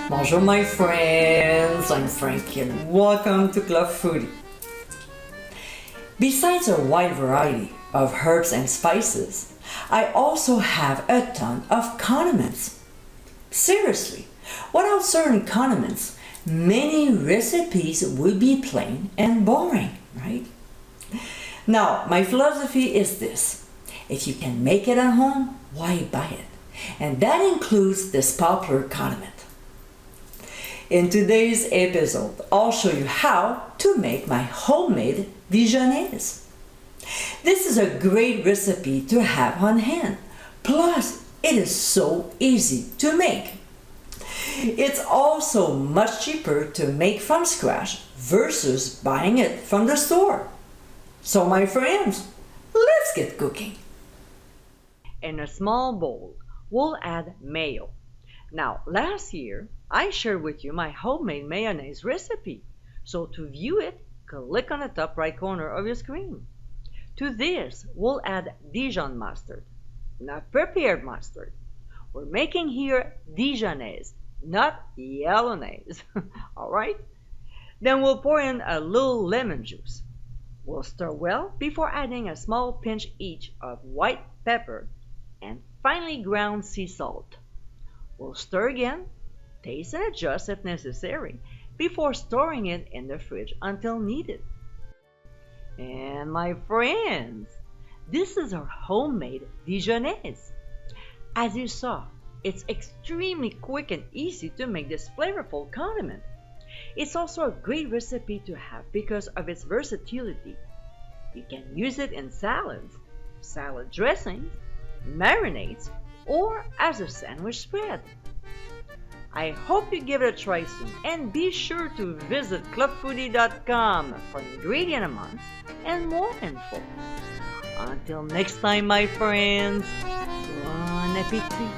Bonjour my friends, I'm Frank and welcome to Club Foodie. Besides a wide variety of herbs and spices, I also have a ton of condiments. Seriously, without certain condiments, many recipes would be plain and boring, right? Now, my philosophy is this: if you can make it at home, why buy it? And that includes this popular condiment. In today's episode, I'll show you how to make my homemade Dijonnaise. This is a great recipe to have on hand. Plus, it is so easy to make. It's also much cheaper to make from scratch versus buying it from the store. So my friends, let's get cooking. In a small bowl, we'll add mayo. Now, last year, I shared with you my homemade mayonnaise recipe. So to view it, click on the top right corner of your screen. To this, we'll add Dijon mustard, not prepared mustard. We're making here Dijonnaise, not yellownaise. Alright? Then we'll pour in a little lemon juice. We'll stir well before adding a small pinch each of white pepper and finely ground sea salt. We'll stir again, taste and adjust if necessary, before storing it in the fridge until needed. And my friends, this is our homemade Dijonnaise. As you saw, it's extremely quick and easy to make this flavorful condiment. It's also a great recipe to have because of its versatility. You can use it in salads, salad dressings, marinades, or as a sandwich spread. I hope you give it a try soon, and be sure to visit clubfoodie.com for ingredient amounts and more info. Until next time, my friends, bon appétit!